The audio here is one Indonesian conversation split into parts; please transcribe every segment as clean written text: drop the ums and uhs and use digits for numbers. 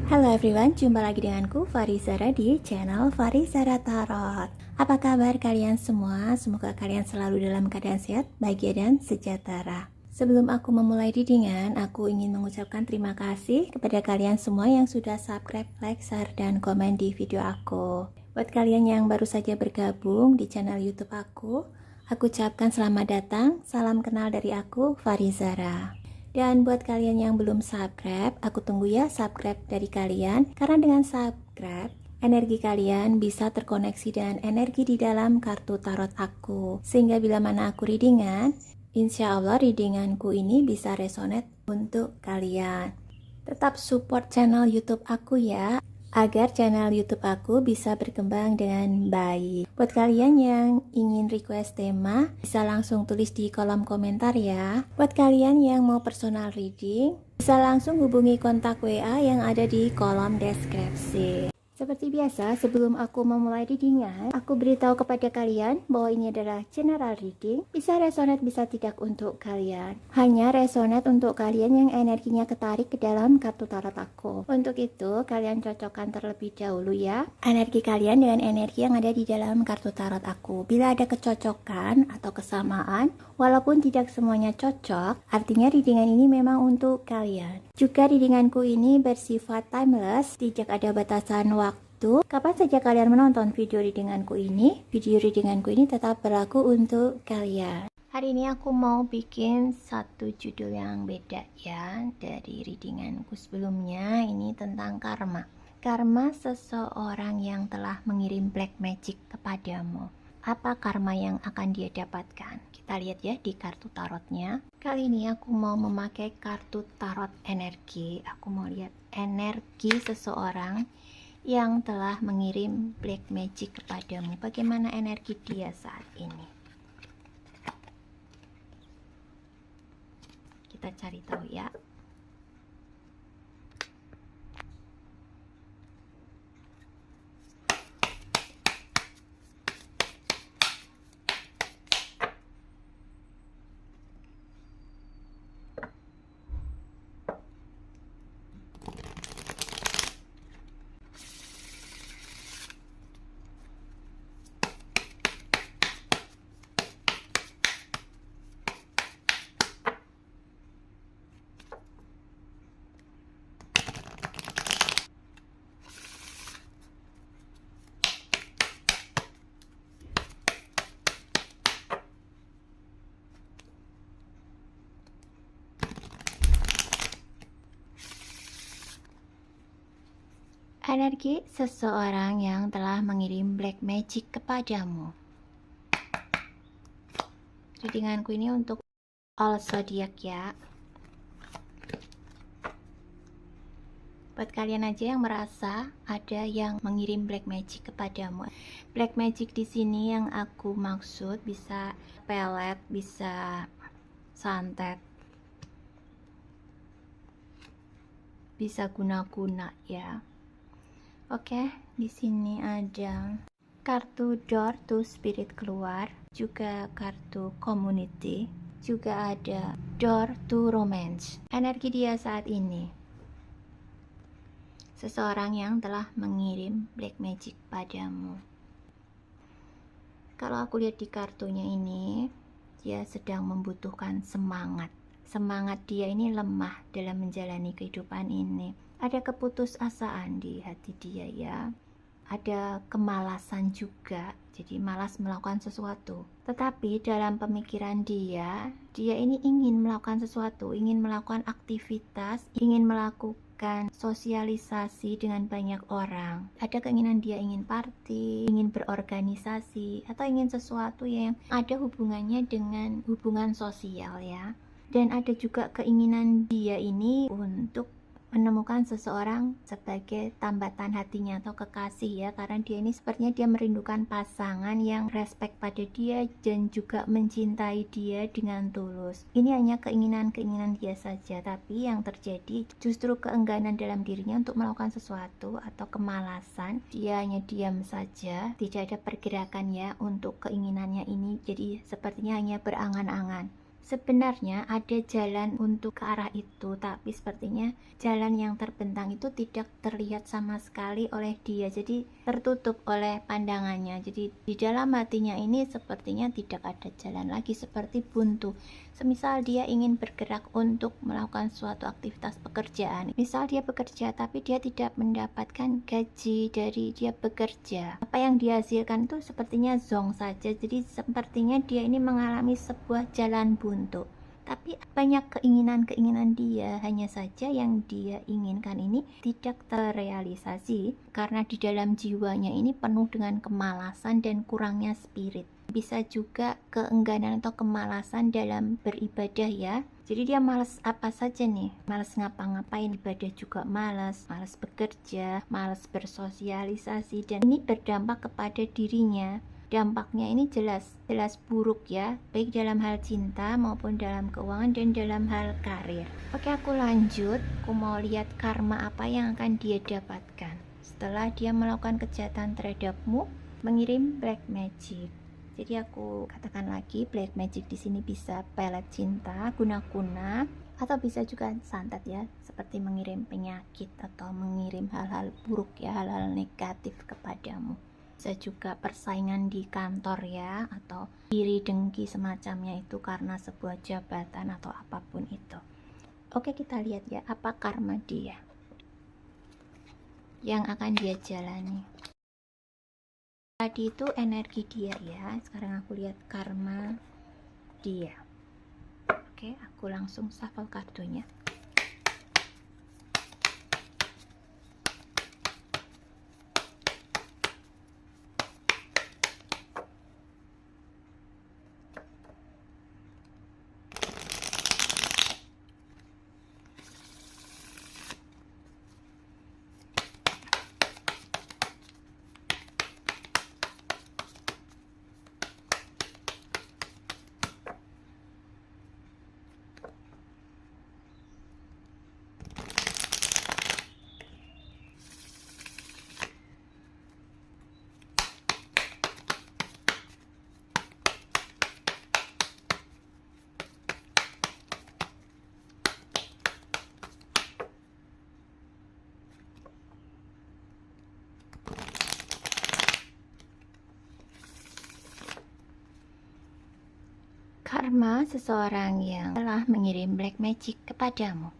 Halo everyone, jumpa lagi denganku Farizara di channel Farizara Tarot. Apa kabar kalian semua? Semoga kalian selalu dalam keadaan sehat, bahagia dan sejahtera. Sebelum aku memulai readingan, aku ingin mengucapkan terima kasih kepada kalian semua yang sudah subscribe, like, share, dan komen di video aku. Buat kalian yang baru saja bergabung di channel YouTube aku ucapkan selamat datang, salam kenal dari aku Farizara. Dan buat kalian yang belum subscribe, aku tunggu ya subscribe dari kalian. Karena dengan subscribe, energi kalian bisa terkoneksi dengan energi di dalam kartu tarot aku. Sehingga bila mana aku readingan, insya Allah readinganku ini bisa resonate untuk kalian. Tetap support channel YouTube aku ya, agar channel YouTube aku bisa berkembang dengan baik. Buat kalian yang ingin request tema, bisa langsung tulis di kolom komentar ya. Buat kalian yang mau personal reading, bisa langsung hubungi kontak WA yang ada di kolom deskripsi. Seperti biasa, sebelum aku memulai readingan, aku beritahu kepada kalian bahwa ini adalah general reading. Bisa resonate, bisa tidak untuk kalian. Hanya resonate untuk kalian yang energinya ketarik ke dalam kartu tarot aku. Untuk itu, kalian cocokkan terlebih dahulu ya energi kalian dengan energi yang ada di dalam kartu tarot aku. Bila ada kecocokan atau kesamaan, walaupun tidak semuanya cocok, artinya readingan ini memang untuk kalian. Juga readinganku ini bersifat timeless, tidak ada batasan waktu. Kapan saja kalian menonton video readinganku ini tetap berlaku untuk kalian. Hari ini aku mau bikin satu judul yang beda ya dari readinganku sebelumnya. Ini tentang karma. Karma seseorang yang telah mengirim black magic kepadamu. Apa karma yang akan dia dapatkan? Kita lihat ya di kartu tarotnya. Kali ini aku mau memakai kartu tarot energi. Aku mau lihat energi seseorang yang telah mengirim black magic kepadamu. Bagaimana energi dia saat ini? Kita cari tahu ya. Energi seseorang yang telah mengirim black magic kepadamu. Readinganku ini untuk all zodiac ya. Buat kalian aja yang merasa ada yang mengirim black magic kepadamu. Black magic di sini yang aku maksud bisa pelet, bisa santet, bisa guna-guna ya. Oke, di sini ada kartu door to spirit keluar, juga kartu community, juga ada door to romance. Energi dia saat ini, seseorang yang telah mengirim black magic padamu. Kalau aku lihat di kartunya ini, dia sedang membutuhkan semangat. Semangat dia ini lemah dalam menjalani kehidupan ini. Ada keputusasaan di hati dia ya. Ada kemalasan juga, jadi malas melakukan sesuatu. Tetapi dalam pemikiran dia ini ingin melakukan sesuatu, ingin melakukan aktivitas, ingin melakukan sosialisasi dengan banyak orang. Ada keinginan dia ingin party, ingin berorganisasi, atau ingin sesuatu yang ada hubungannya dengan hubungan sosial ya. Dan ada juga keinginan dia ini untuk menemukan seseorang sebagai tambatan hatinya atau kekasih ya, karena dia ini sepertinya dia merindukan pasangan yang respect pada dia dan juga mencintai dia dengan tulus. Ini hanya keinginan-keinginan dia saja, tapi yang terjadi justru keengganan dalam dirinya untuk melakukan sesuatu atau kemalasan. Dia hanya diam saja, tidak ada pergerakan ya untuk keinginannya ini, jadi sepertinya hanya berangan-angan. Sebenarnya ada jalan untuk ke arah itu, tapi sepertinya jalan yang terbentang itu tidak terlihat sama sekali oleh dia, jadi tertutup oleh pandangannya. Jadi di dalam hatinya ini sepertinya tidak ada jalan lagi, seperti buntu. Semisal dia ingin bergerak untuk melakukan suatu aktivitas pekerjaan, misal dia bekerja tapi dia tidak mendapatkan gaji dari dia bekerja, apa yang dihasilkan itu sepertinya zong saja. Jadi sepertinya dia ini mengalami sebuah jalan buntu, tapi banyak keinginan-keinginan dia, hanya saja yang dia inginkan ini tidak terrealisasi karena di dalam jiwanya ini penuh dengan kemalasan dan kurangnya spirit. Bisa juga keengganan atau kemalasan dalam beribadah ya. Jadi dia malas apa saja nih, malas ngapa-ngapain, ibadah juga malas bekerja, malas bersosialisasi, dan ini berdampak kepada dirinya. Dampaknya ini jelas buruk ya, baik dalam hal cinta maupun dalam keuangan dan dalam hal karir. Oke, aku lanjut. Aku mau lihat karma apa yang akan dia dapatkan setelah dia melakukan kejahatan terhadapmu, mengirim black magic. Jadi aku katakan lagi, black magic di sini bisa pelet cinta, guna-guna, atau bisa juga santet ya, seperti mengirim penyakit atau mengirim hal-hal buruk ya, hal-hal negatif kepadamu. Bisa juga persaingan di kantor ya, atau iri dengki semacamnya itu karena sebuah jabatan atau apapun itu. Oke, kita lihat ya, apa karma dia yang akan dia jalani. Tadi itu energi dia ya, sekarang aku lihat karma dia. Oke, aku langsung shuffle kartunya. Karma seseorang yang telah mengirim black magic kepadamu.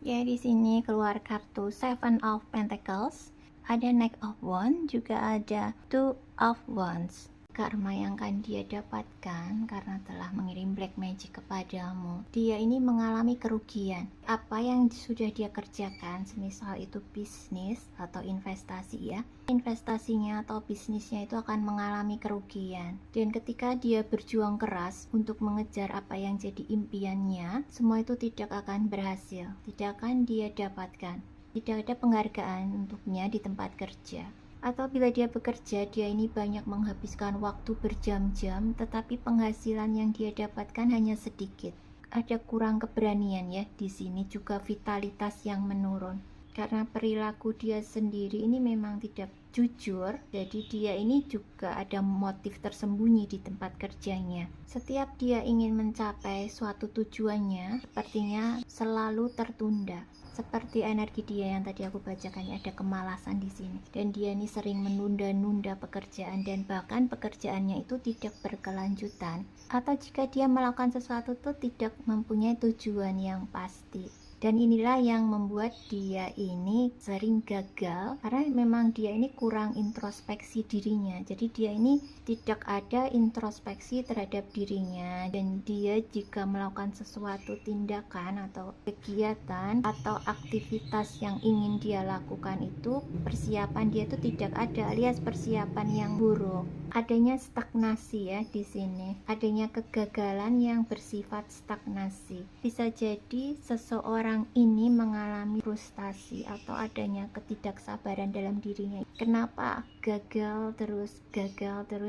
Ya, di sini keluar kartu Seven of Pentacles, ada Knight of Wands, juga ada Two of Wands. Karma yang akan dia dapatkan karena telah mengirim black magic kepadamu, dia ini mengalami kerugian. Apa yang sudah dia kerjakan, semisal itu bisnis atau investasi ya, investasinya atau bisnisnya itu akan mengalami kerugian. Dan ketika dia berjuang keras untuk mengejar apa yang jadi impiannya, semua itu tidak akan berhasil, tidak akan dia dapatkan, tidak ada penghargaan untuknya di tempat kerja. Atau bila dia bekerja, dia ini banyak menghabiskan waktu berjam-jam, tetapi penghasilan yang dia dapatkan hanya sedikit. Ada kurang keberanian ya di sini, juga vitalitas yang menurun. Karena perilaku dia sendiri ini memang tidak jujur, jadi dia ini juga ada motif tersembunyi di tempat kerjanya. Setiap dia ingin mencapai suatu tujuannya, sepertinya selalu tertunda. Seperti energi dia yang tadi aku bacakan, ada kemalasan di sini, dan dia ini sering menunda-nunda pekerjaan, dan bahkan pekerjaannya itu tidak berkelanjutan, atau jika dia melakukan sesuatu itu tidak mempunyai tujuan yang pasti. Dan inilah yang membuat dia ini sering gagal, karena memang dia ini kurang introspeksi dirinya. Jadi dia ini tidak ada introspeksi terhadap dirinya, dan dia jika melakukan sesuatu tindakan atau kegiatan atau aktivitas yang ingin dia lakukan itu, persiapan dia itu tidak ada, alias persiapan yang buruk. Adanya stagnasi ya di sini, adanya kegagalan yang bersifat stagnasi. Bisa jadi seseorang seseorang ini mengalami frustasi atau adanya ketidaksabaran dalam dirinya. Kenapa gagal terus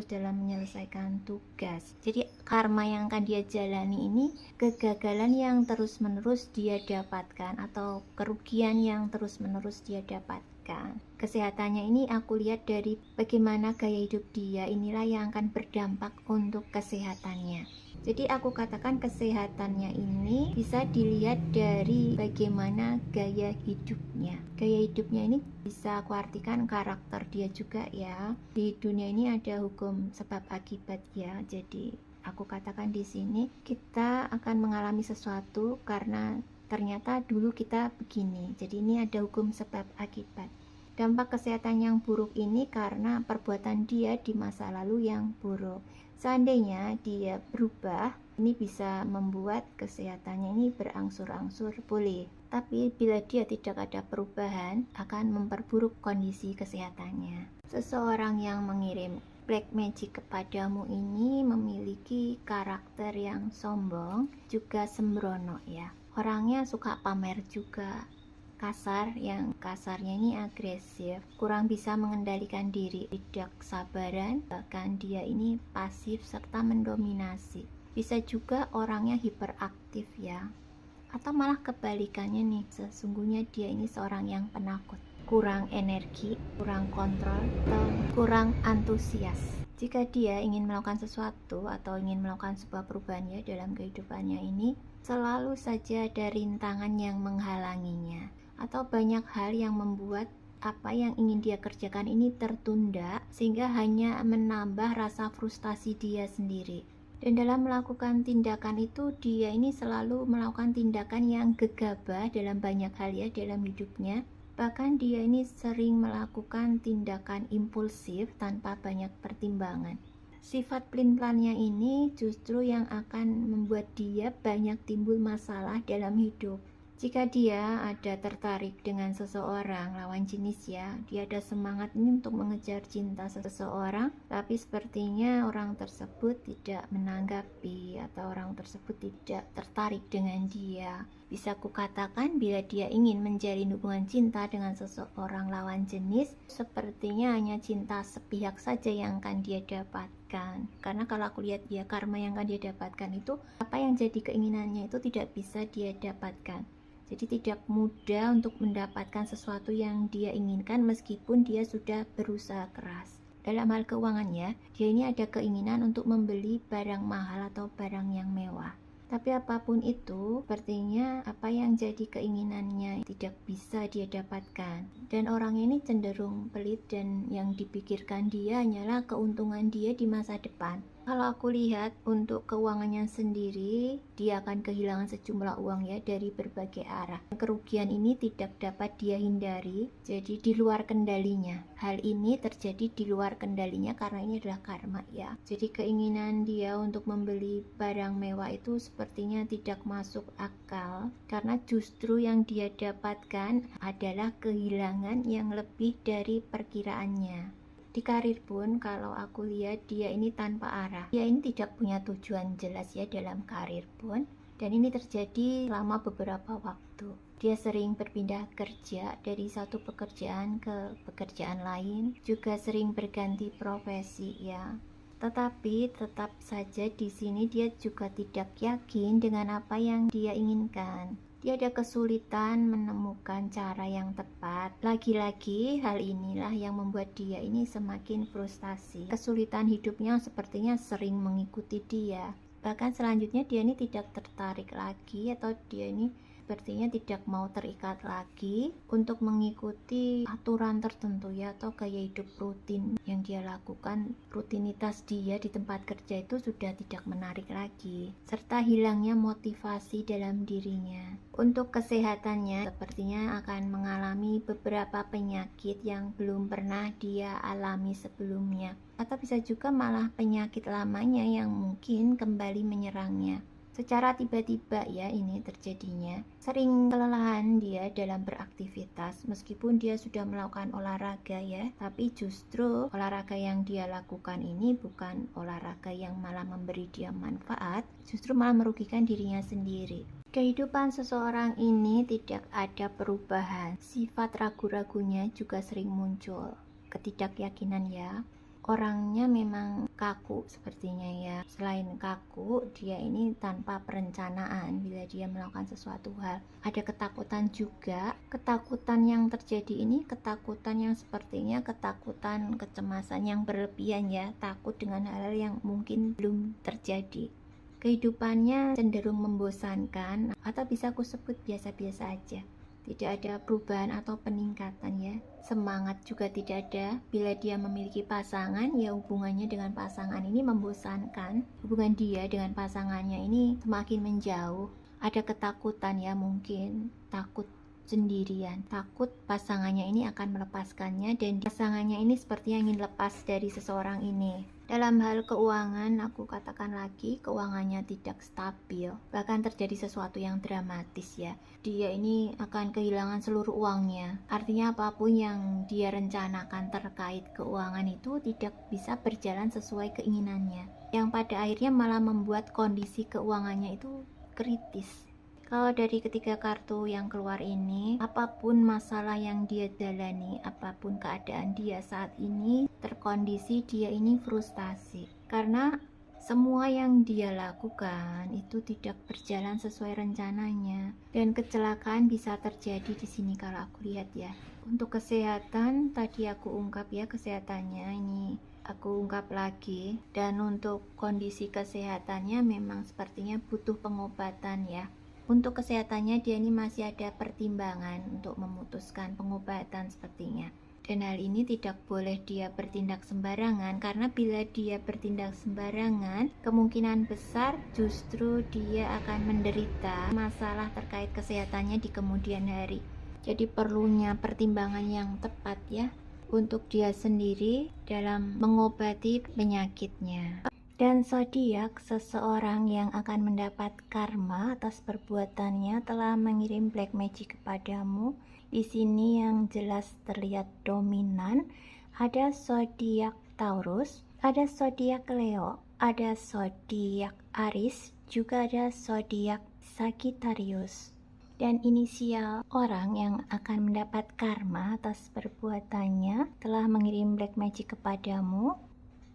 dalam menyelesaikan tugas? Jadi karma yang akan dia jalani ini kegagalan yang terus-menerus dia dapatkan atau kerugian yang terus-menerus dia dapatkan. Kesehatannya ini aku lihat dari bagaimana gaya hidup dia, inilah yang akan berdampak untuk kesehatannya. Jadi aku katakan kesehatannya ini bisa dilihat dari bagaimana gaya hidupnya. Gaya hidupnya ini bisa aku artikan karakter dia juga ya. Di dunia ini ada hukum sebab akibat ya. Jadi aku katakan di sini kita akan mengalami sesuatu karena ternyata dulu kita begini. Jadi ini ada hukum sebab akibat. Dampak kesehatan yang buruk ini karena perbuatan dia di masa lalu yang buruk. Seandainya dia berubah, ini bisa membuat kesehatannya ini berangsur-angsur pulih. Tapi bila dia tidak ada perubahan, akan memperburuk kondisi kesehatannya. Seseorang yang mengirim black magic kepadamu ini memiliki karakter yang sombong, juga sembrono ya. Orangnya suka pamer juga. Kasar, yang kasarnya ini agresif, kurang bisa mengendalikan diri, tidak sabaran, bahkan dia ini pasif serta mendominasi. Bisa juga orangnya hiperaktif ya, atau malah kebalikannya nih, sesungguhnya dia ini seorang yang penakut, kurang energi, kurang kontrol, atau kurang antusias. Jika dia ingin melakukan sesuatu atau ingin melakukan sebuah perubahan ya dalam kehidupannya ini, selalu saja ada rintangan yang menghalanginya, atau banyak hal yang membuat apa yang ingin dia kerjakan ini tertunda, sehingga hanya menambah rasa frustasi dia sendiri. Dan dalam melakukan tindakan itu, dia ini selalu melakukan tindakan yang gegabah dalam banyak hal ya dalam hidupnya. Bahkan dia ini sering melakukan tindakan impulsif tanpa banyak pertimbangan. Sifat pelin-pelannya ini justru yang akan membuat dia banyak timbul masalah dalam hidup. Jika dia ada tertarik dengan seseorang lawan jenis ya, dia ada semangat ini untuk mengejar cinta seseorang, tapi sepertinya orang tersebut tidak menanggapi atau orang tersebut tidak tertarik dengan dia. Bisa kukatakan bila dia ingin menjalin hubungan cinta dengan seseorang lawan jenis, sepertinya hanya cinta sepihak saja yang akan dia dapatkan. Karena kalau aku lihat dia, karma yang akan dia dapatkan itu, apa yang jadi keinginannya itu tidak bisa dia dapatkan. Jadi tidak mudah untuk mendapatkan sesuatu yang dia inginkan meskipun dia sudah berusaha keras. Dalam hal keuangan ya, dia ini ada keinginan untuk membeli barang mahal atau barang yang mewah. Tapi apapun itu, sepertinya apa yang jadi keinginannya tidak bisa dia dapatkan. Dan orang ini cenderung pelit dan yang dipikirkan dia hanyalah keuntungan dia di masa depan. Kalau aku lihat untuk keuangannya sendiri, dia akan kehilangan sejumlah uang ya dari berbagai arah. Kerugian ini tidak dapat dia hindari, jadi di luar kendalinya. Hal ini terjadi di luar kendalinya karena ini adalah karma ya. Jadi keinginan dia untuk membeli barang mewah itu sepertinya tidak masuk akal, karena justru yang dia dapatkan adalah kehilangan yang lebih dari perkiraannya. Di karir pun kalau aku lihat dia ini tanpa arah, dia ini tidak punya tujuan jelas ya dalam karir pun, dan ini terjadi selama beberapa waktu. Dia sering berpindah kerja dari satu pekerjaan ke pekerjaan lain, juga sering berganti profesi ya. Tetapi tetap saja di sini dia juga tidak yakin dengan apa yang dia inginkan. Dia ada kesulitan menemukan cara yang tepat. Lagi-lagi hal inilah yang membuat dia ini semakin frustasi. Kesulitan hidupnya sepertinya sering mengikuti dia. Bahkan selanjutnya dia ini tidak tertarik lagi, atau dia ini sepertinya tidak mau terikat lagi untuk mengikuti aturan tertentu ya, atau gaya hidup rutin yang dia lakukan. Rutinitas dia di tempat kerja itu sudah tidak menarik lagi, serta hilangnya motivasi dalam dirinya. Untuk kesehatannya sepertinya akan mengalami beberapa penyakit yang belum pernah dia alami sebelumnya, atau bisa juga malah penyakit lamanya yang mungkin kembali menyerangnya secara tiba-tiba ya. Ini terjadinya sering kelelahan dia dalam beraktivitas, meskipun dia sudah melakukan olahraga ya, tapi justru olahraga yang dia lakukan ini bukan olahraga yang malah memberi dia manfaat, justru malah merugikan dirinya sendiri. Kehidupan seseorang ini tidak ada perubahan. Sifat ragu-ragunya juga sering muncul. Ketidakyakinan ya. Orangnya memang kaku sepertinya ya. Selain kaku, dia ini tanpa perencanaan bila dia melakukan sesuatu hal. Ada ketakutan juga. Ketakutan yang terjadi ini ketakutan yang sepertinya ketakutan kecemasan yang berlebihan ya. Takut dengan hal-hal yang mungkin belum terjadi. Kehidupannya cenderung membosankan atau bisa aku sebut biasa-biasa aja. Tidak ada perubahan atau peningkatan ya. Semangat juga tidak ada. Bila dia memiliki pasangan, ya hubungannya dengan pasangan ini membosankan. Hubungan dia dengan pasangannya ini semakin menjauh. Ada ketakutan ya, mungkin takut sendirian, takut pasangannya ini akan melepaskannya, dan pasangannya ini sepertinya ingin lepas dari seseorang ini. Dalam hal keuangan, aku katakan lagi, keuangannya tidak stabil, bahkan terjadi sesuatu yang dramatis ya. Dia ini akan kehilangan seluruh uangnya. Artinya apapun yang dia rencanakan terkait keuangan itu tidak bisa berjalan sesuai keinginannya, yang pada akhirnya malah membuat kondisi keuangannya itu kritis. Kalau dari ketiga kartu yang keluar ini, apapun masalah yang dia jalani, apapun keadaan dia saat ini, terkondisi dia ini frustasi. Karena semua yang dia lakukan itu tidak berjalan sesuai rencananya. Dan kecelakaan bisa terjadi di sini kalau aku lihat ya. Untuk kesehatan, tadi aku ungkap ya kesehatannya, ini aku ungkap lagi. Dan untuk kondisi kesehatannya memang sepertinya butuh pengobatan ya. Untuk kesehatannya dia ini masih ada pertimbangan untuk memutuskan pengobatan sepertinya. Dan hal ini tidak boleh dia bertindak sembarangan, karena bila dia bertindak sembarangan, kemungkinan besar justru dia akan menderita masalah terkait kesehatannya di kemudian hari. Jadi perlunya pertimbangan yang tepat ya untuk dia sendiri dalam mengobati penyakitnya. Dan zodiak, seseorang yang akan mendapat karma atas perbuatannya telah mengirim black magic kepadamu. Di sini yang jelas terlihat dominan, ada zodiak Taurus, ada zodiak Leo, ada zodiak Aries, juga ada zodiak Sagittarius. Dan inisial orang yang akan mendapat karma atas perbuatannya telah mengirim black magic kepadamu.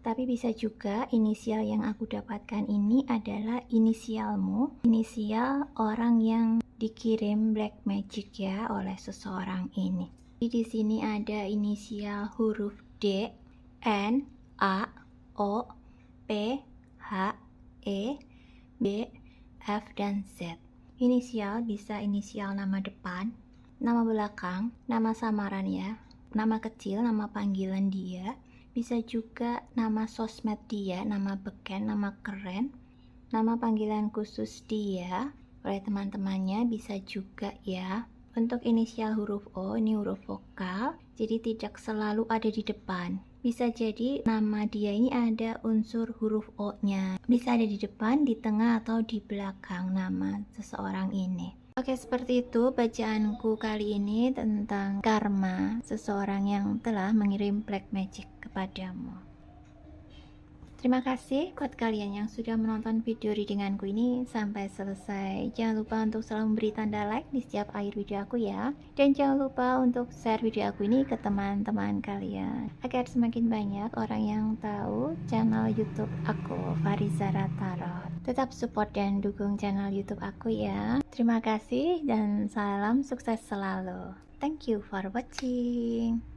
Tapi bisa juga inisial yang aku dapatkan ini adalah inisialmu, inisial orang yang dikirim black magic ya oleh seseorang ini. Di sini ada inisial huruf D, N, A, O, P, H, E, B, F, dan Z. Inisial bisa inisial nama depan, nama belakang, nama samaran ya, nama kecil, nama panggilan dia. Bisa juga nama sosmed dia, nama beken, nama keren, nama panggilan khusus dia oleh teman-temannya bisa juga ya. Untuk inisial huruf O, ini huruf vokal, jadi tidak selalu ada di depan. Bisa jadi nama dia ini ada unsur huruf O-nya. Bisa ada di depan, di tengah, atau di belakang nama seseorang ini. Oke, seperti itu bacaanku kali ini tentang karma seseorang yang telah mengirim black magic kepadamu. Terima kasih buat kalian yang sudah menonton video readinganku ini sampai selesai. Jangan lupa untuk selalu memberi tanda like di setiap akhir video aku ya. Dan jangan lupa untuk share video aku ini ke teman-teman kalian, agar semakin banyak orang yang tahu channel YouTube aku, Farizara Tarot. Tetap support dan dukung channel YouTube aku ya. Terima kasih dan salam sukses selalu. Thank you for watching.